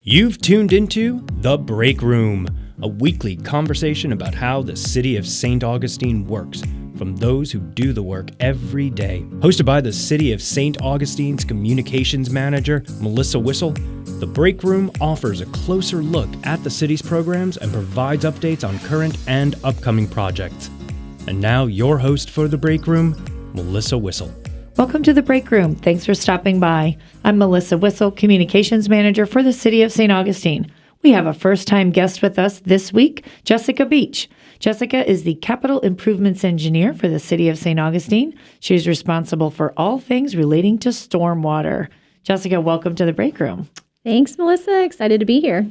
You've tuned into The Break Room, a weekly conversation about how the city of St. Augustine works from those who do the work every day. Hosted by the City of St. Augustine's Communications Manager, Melissa Wissel, The Break Room offers a closer look at the city's programs and provides updates on current and upcoming projects. And now your host for The Break Room, Melissa Wissel. Welcome to The Break Room. Thanks for stopping by. I'm Melissa Wissel, Communications Manager for the City of St. Augustine. We have a first-time guest with us this week, Jessica Beach. Jessica is the Capital Improvements Engineer for the City of St. Augustine. She's responsible for all things relating to stormwater. Jessica, welcome to The Break Room. Thanks, Melissa. Excited to be here.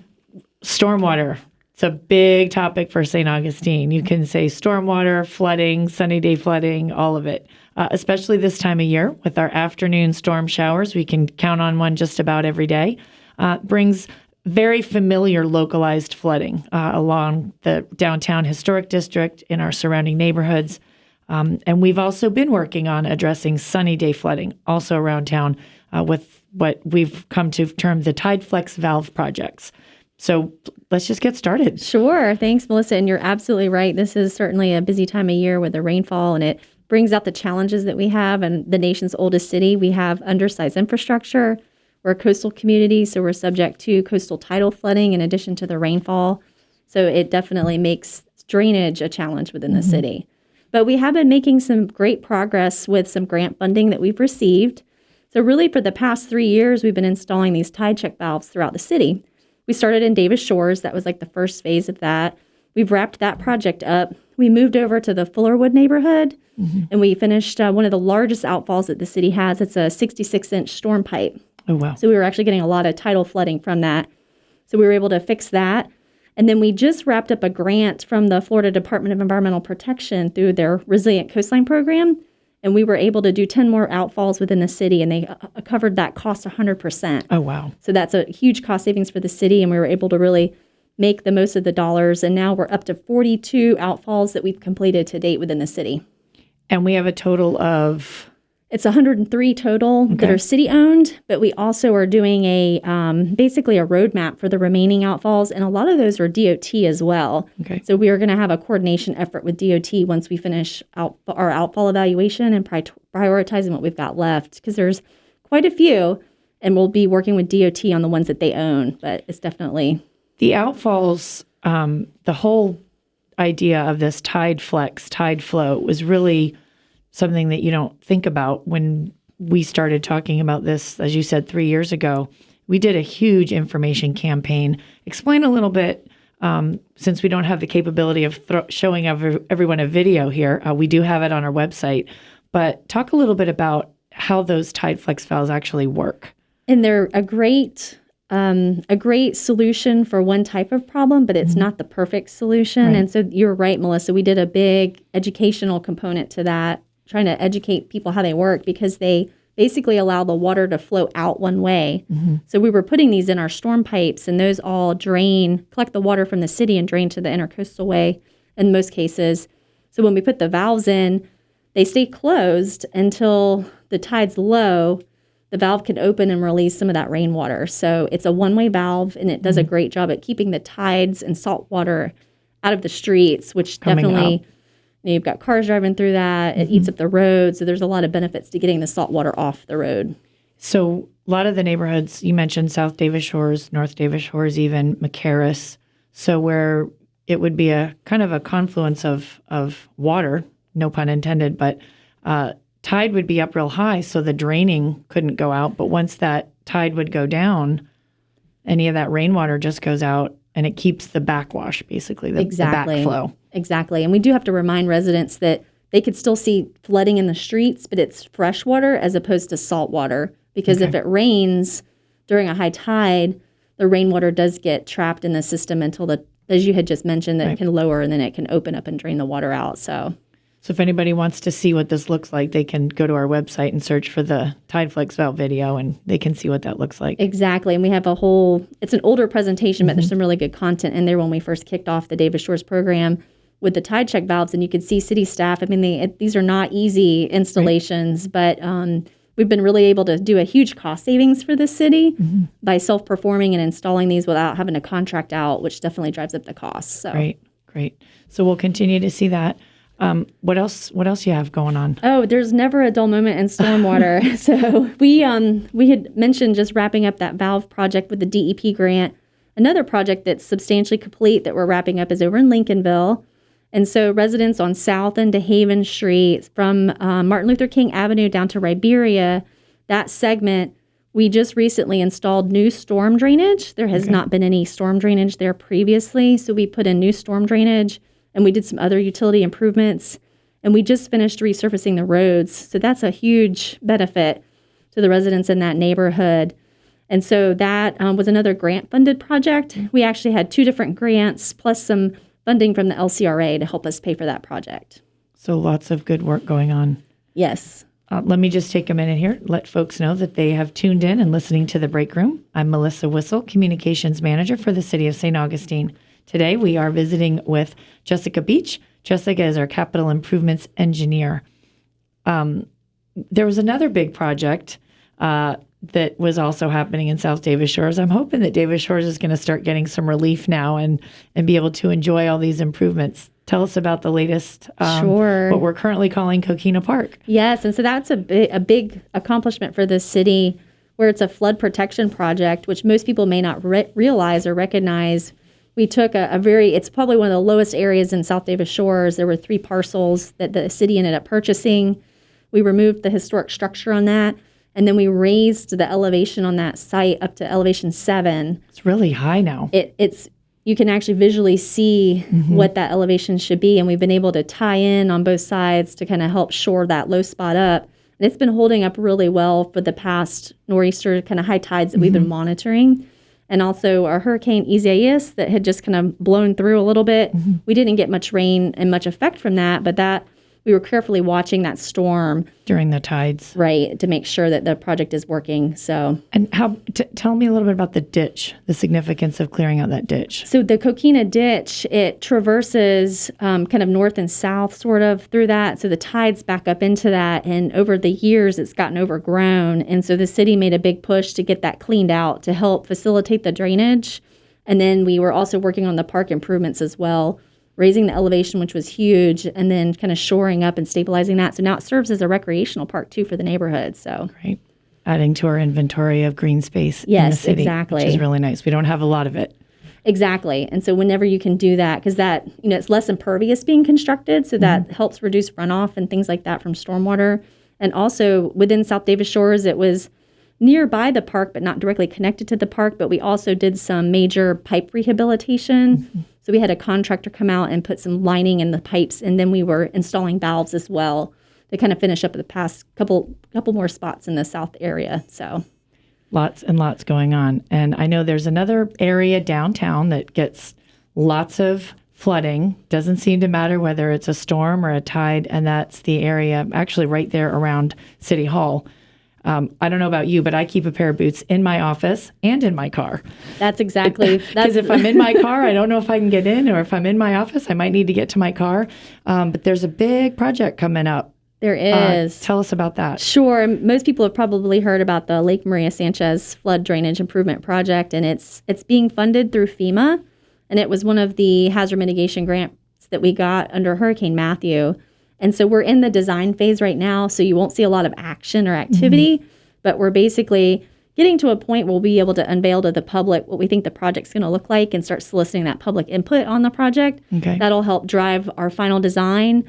Stormwater. It's a big topic for St. Augustine. You can say stormwater, flooding, sunny day flooding, all of it. Especially this time of year with our afternoon storm showers. We can count on one just about every day. Brings very familiar localized flooding along the downtown historic district in our surrounding neighborhoods. And we've also been working on addressing sunny day flooding also around town with what we've come to term the TideFlex valve projects. So let's just get started. Sure. Thanks, Melissa. And you're absolutely right. This is certainly a busy time of year with the rainfall, and it brings out the challenges that we have. And the nation's oldest city, we have undersized infrastructure. We're a coastal community, so we're subject to coastal tidal flooding in addition to the rainfall. So it definitely makes drainage a challenge within the city. But we have been making some great progress with some grant funding that we've received. So really for the past 3 years, we've been installing these tide check valves throughout the city. We started in Davis Shores. That was like the first phase of that. We've wrapped that project up. We moved over to the Fullerwood neighborhood, and we finished one of the largest outfalls that the city has. It's a 66-inch storm pipe. Oh, wow. So we were actually getting a lot of tidal flooding from that. So we were able to fix that. And then we just wrapped up a grant from the Florida Department of Environmental Protection through their Resilient Coastline program. And we were able to do 10 more outfalls within the city, and they covered that cost 100%. Oh, wow. So that's a huge cost savings for the city, and we were able to really make the most of the dollars. And now we're up to 42 outfalls that we've completed to date within the city. And we have a total of... It's 103 total that are city-owned, but we also are doing a basically a roadmap for the remaining outfalls, and a lot of those are DOT as well. Okay. So we are going to have a coordination effort with DOT once we finish our outfall evaluation and prioritizing what we've got left, because there's quite a few, and we'll be working with DOT on the ones that they own, but it's definitely... The outfalls, the whole idea of this TideFlex, tide flow, was really something that you don't think about. When we started talking about this, as you said, 3 years ago, we did a huge information campaign. Explain a little bit, since we don't have the capability of showing everyone a video here. We do have it on our website, but talk a little bit about how those TideFlex valves actually work. And they're a great solution for one type of problem, but it's not the perfect solution. Right. And so you're right, Melissa. We did a big educational component to that, trying to educate people how they work, because they basically allow the water to flow out one way. So we were putting these in our storm pipes, and those all collect the water from the city and drain to the intercoastal way in most cases. So when we put the valves in, they stay closed until the tide's low. The valve can open and release some of that rainwater. So it's a one-way valve, and it does a great job at keeping the tides and salt water out of the streets, which definitely, you've got cars driving through that. It eats up the road. So there's a lot of benefits to getting the salt water off the road. So a lot of the neighborhoods, you mentioned South Davis Shores, North Davis Shores, even McCarris. So where it would be a kind of a confluence of water, no pun intended, but tide would be up real high, so the draining couldn't go out. But once that tide would go down, any of that rainwater just goes out, and it keeps the backwash, basically, the backflow. Exactly. And we do have to remind residents that they could still see flooding in the streets, but it's fresh water as opposed to salt water. Because if it rains during a high tide, the rainwater does get trapped in the system until as you had just mentioned, that it can lower, and then it can open up and drain the water out. So if anybody wants to see what this looks like, they can go to our website and search for the TideFlex valve video, and they can see what that looks like. Exactly. And we have it's an older presentation, but there's some really good content in there when we first kicked off the Davis Shores program with the tide check valves, and you could see city staff. I mean, these are not easy installations, but we've been really able to do a huge cost savings for the city by self-performing and installing these without having to contract out, which definitely drives up the costs. So. Great. So we'll continue to see that. What else you have going on? Oh, there's never a dull moment in stormwater. So we had mentioned just wrapping up that valve project with the DEP grant. Another project that's substantially complete that we're wrapping up is over in Lincolnville. And so residents on South and DeHaven Street from Martin Luther King Avenue down to Riberia, that segment, we just recently installed new storm drainage. There has not been any storm drainage there previously. So we put in new storm drainage and we did some other utility improvements. And we just finished resurfacing the roads. So that's a huge benefit to the residents in that neighborhood. And so that was another grant-funded project. We actually had 2 different grants plus some funding from the LCRA to help us pay for that project. So lots of good work going on. Yes. Let me just take a minute here, let folks know that they have tuned in and listening to The Break Room. I'm Melissa Whistle, Communications Manager for the City of St. Augustine. Today, we are visiting with Jessica Beach. Jessica is our Capital Improvements Engineer. There was another big project that was also happening in South Davis Shores. I'm hoping that Davis Shores is going to start getting some relief now and be able to enjoy all these improvements. Tell us about the latest, Sure. what we're currently calling Coquina Park. Yes, and so that's a big accomplishment for the city where it's a flood protection project, which most people may not realize or recognize. We took it's probably one of the lowest areas in South Davis Shores. There were 3 parcels that the city ended up purchasing. We removed the historic structure on that, and then we raised the elevation on that site up to elevation 7. It's really high now. You can actually visually see what that elevation should be, and we've been able to tie in on both sides to kind of help shore that low spot up. And it's been holding up really well for the past nor'easter kind of high tides that we've been monitoring. And also our Hurricane Isaias that had just kind of blown through a little bit. We didn't get much rain and much effect from that, but we were carefully watching that storm during the tides, right, to make sure that the project is working. So, and tell me a little bit about the ditch, the significance of clearing out that ditch. So the Coquina Ditch, it traverses kind of north and south sort of through that. So the tides back up into that. And over the years, it's gotten overgrown. And so the city made a big push to get that cleaned out to help facilitate the drainage. And then we were also working on the park improvements as well, raising the elevation, which was huge, and then kind of shoring up and stabilizing that. So now it serves as a recreational park, too, for the neighborhood. So great. Adding to our inventory of green space in the Yes, city, exactly. which is really nice. We don't have a lot of it. Exactly. And so whenever you can do that, because that, it's less impervious being constructed, so that helps reduce runoff and things like that from stormwater. And also within South Davis Shores, it was nearby the park, but not directly connected to the park. But we also did some major pipe rehabilitation. So we had a contractor come out and put some lining in the pipes, and then we were installing valves as well to kind of finish up the past couple more spots in the south area. So lots and lots going on. And I know there's another area downtown that gets lots of flooding. Doesn't seem to matter whether it's a storm or a tide, and that's the area actually right there around City Hall. I don't know about you, but I keep a pair of boots in my office and in my car. That's exactly. Because if I'm in my car, I don't know if I can get in, or if I'm in my office, I might need to get to my car. But there's a big project coming up. There is. Tell us about that. Sure. Most people have probably heard about the Lake Maria Sanchez Flood Drainage Improvement Project, and it's being funded through FEMA, and it was one of the hazard mitigation grants that we got under Hurricane Matthew. And so we're in the design phase right now, so you won't see a lot of action or activity, but we're basically getting to a point where we'll be able to unveil to the public what we think the project's going to look like and start soliciting that public input on the project. Okay. That'll help drive our final design.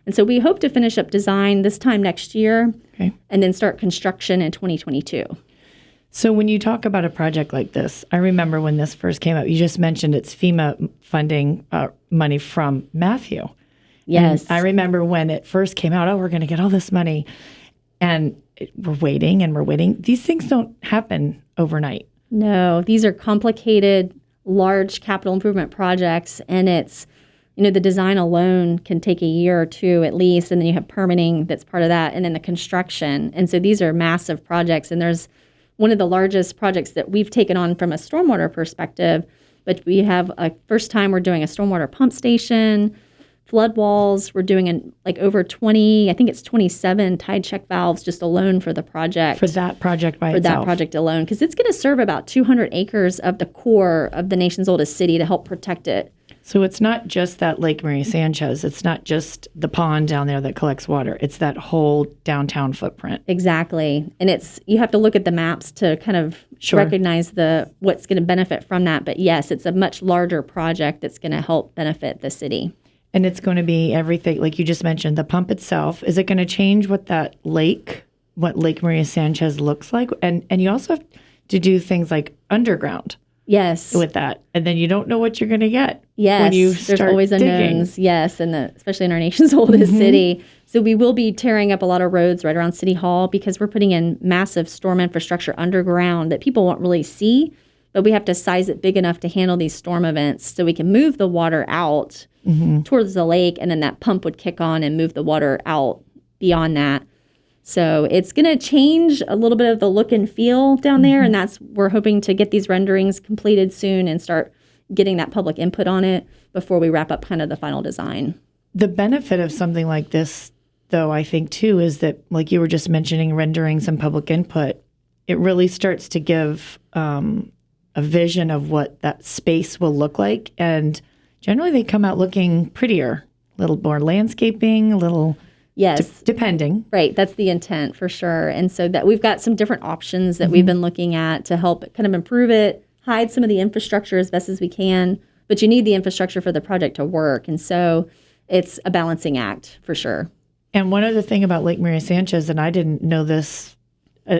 And so we hope to finish up design this time next year, and then start construction in 2022. So when you talk about a project like this, I remember when this first came up, you just mentioned it's FEMA funding money from Matthew. Yes. And I remember when it first came out, we're going to get all this money. And we're waiting and we're waiting. These things don't happen overnight. No, these are complicated, large capital improvement projects. And it's, the design alone can take a year or two at least. And then you have permitting that's part of that. And then the construction. And so these are massive projects. And there's one of the largest projects that we've taken on from a stormwater perspective. But we have first time we're doing a stormwater pump station. flood walls. We're doing like over 20, I think it's 27 tide check valves just alone for the project. For that project by For itself. that project alone, because it's going to serve about 200 acres of the core of the nation's oldest city to help protect it. So it's not just that Lake Maria Sanchez. It's not just the pond down there that collects water. It's that whole downtown footprint. Exactly. And you have to look at the maps to kind of Sure. recognize what's going to benefit from that. But yes, it's a much larger project that's going to help benefit the city. And it's going to be everything, like you just mentioned, the pump itself. Is it going to change what Lake Maria Sanchez looks like? And you also have to do things like underground Yes. with that. And then you don't know what you're going to get. Yes, when you there's start always digging. unknowns. Yes, and especially in our nation's oldest city. So we will be tearing up a lot of roads right around City Hall because we're putting in massive storm infrastructure underground that people won't really see, but we have to size it big enough to handle these storm events so we can move the water out towards the lake, and then that pump would kick on and move the water out beyond that. So it's going to change a little bit of the look and feel down there, and we're hoping to get these renderings completed soon and start getting that public input on it before we wrap up kind of the final design. The benefit of something like this, though, I think, too, is that, like you were just mentioning, renderings and public input, it really starts to give a vision of what that space will look like. And generally, they come out looking prettier, a little more landscaping, a little... Yes. Depending. Right. That's the intent for sure. And so that we've got some different options that we've been looking at to help kind of improve it, hide some of the infrastructure as best as we can. But you need the infrastructure for the project to work. And so it's a balancing act for sure. And one other thing about Lake Maria Sanchez, and I didn't know this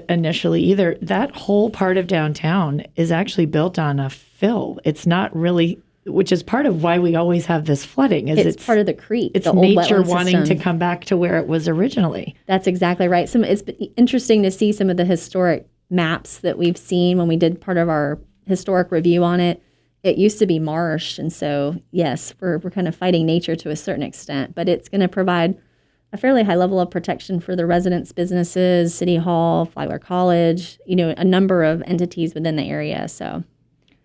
initially either, that whole part of downtown is actually built on a fill. It's not really... which is part of why we always have this flooding. It's part of the creek. It's the old nature wetland wanting system. to come back to where it was originally. That's exactly right. It's been interesting to see some of the historic maps that we've seen when we did part of our historic review on it. It used to be marsh, and so yes, we're kind of fighting nature to a certain extent, but it's going to provide a fairly high level of protection for the residents, businesses, City Hall, Flagler College, a number of entities within the area. So.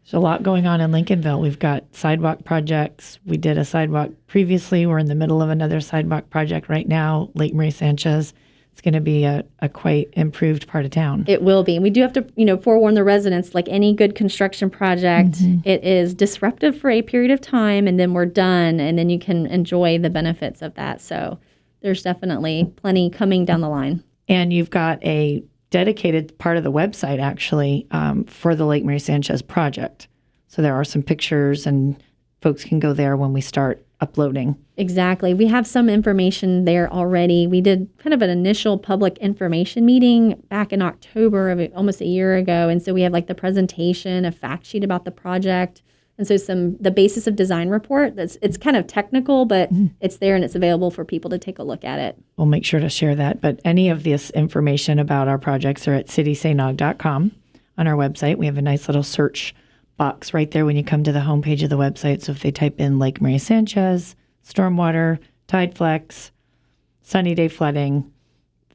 There's a lot going on in Lincolnville. We've got sidewalk projects. We did a sidewalk previously. We're in the middle of another sidewalk project right now, Lake Maria Sanchez. It's going to be a quite improved part of town. It will be. And we do have to, forewarn the residents, like any good construction project, it is disruptive for a period of time, and then we're done, and then you can enjoy the benefits of that. So there's definitely plenty coming down the line. And you've got a dedicated part of the website, actually, for the Lake Maria Sanchez project. So there are some pictures, and folks can go there when we start uploading. Exactly. We have some information there already. We did kind of an initial public information meeting back in October of almost a year ago. And so we have like the presentation, a fact sheet about the project. And so the basis of design report, it's kind of technical, but it's there and it's available for people to take a look at it. We'll make sure to share that. But any of this information about our projects are at citysanog.com on our website. We have a nice little search box right there when you come to the homepage of the website. So if they type in Lake Maria Sanchez, stormwater, Tideflex, sunny day flooding,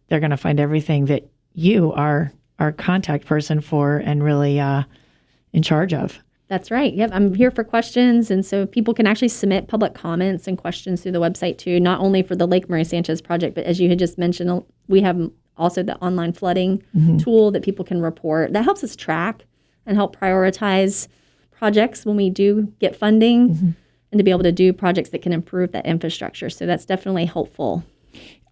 they're going to find everything that you are our contact person for and really in charge of. That's right. Yep. I'm here for questions. And so people can actually submit public comments and questions through the website too, not only for the Lake Maria Sanchez project, but as you had just mentioned, we have also the online flooding tool that people can report. That helps us track and help prioritize projects when we do get funding and to be able to do projects that can improve that infrastructure. So that's definitely helpful.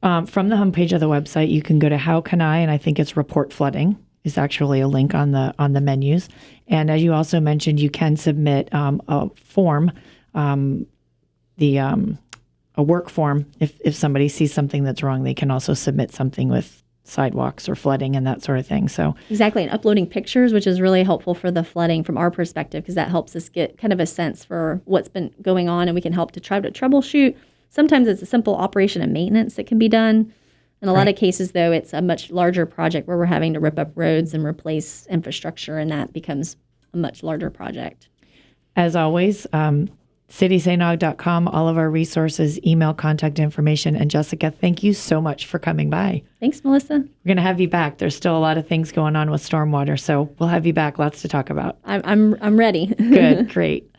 From the homepage of the website, you can go to How Can I, and I think it's Report Flooding is actually a link on the menus. And as you also mentioned, you can submit a form, a work form. If somebody sees something that's wrong, they can also submit something with sidewalks or flooding and that sort of thing. So exactly, and uploading pictures, which is really helpful for the flooding from our perspective, because that helps us get kind of a sense for what's been going on, and we can help to try to troubleshoot. Sometimes it's a simple operation and maintenance that can be done. In a lot of cases, though, it's a much larger project where we're having to rip up roads and replace infrastructure, and that becomes a much larger project. As always, citysanog.com, all of our resources, email, contact information. And Jessica, thank you so much for coming by. Thanks, Melissa. We're going to have you back. There's still a lot of things going on with stormwater, so we'll have you back. Lots to talk about. I'm ready. Good, great.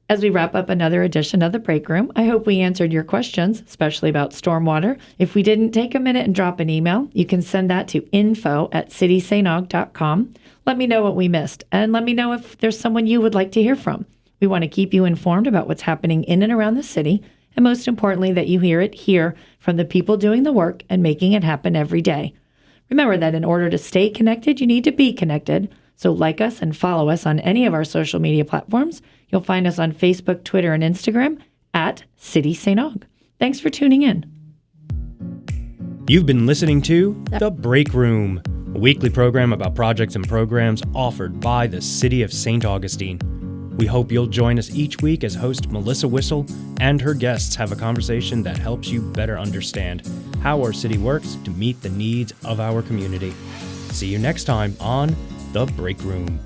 As we wrap up another edition of The Break Room, I hope we answered your questions, especially about stormwater. If we didn't, take a minute and drop an email. You can send that to info@citysanog.com. Let me know what we missed, and let me know if there's someone you would like to hear from. We want to keep you informed about what's happening in and around the city, and most importantly, that you hear it here from the people doing the work and making it happen every day. Remember that in order to stay connected, you need to be connected. So like us and follow us on any of our social media platforms. You'll find us on Facebook, Twitter, and Instagram at City St. Aug. Thanks for tuning in. You've been listening to The Break Room, a weekly program about projects and programs offered by the City of St. Augustine. We hope you'll join us each week as host Melissa Whistle and her guests have a conversation that helps you better understand how our city works to meet the needs of our community. See you next time on The Break Room.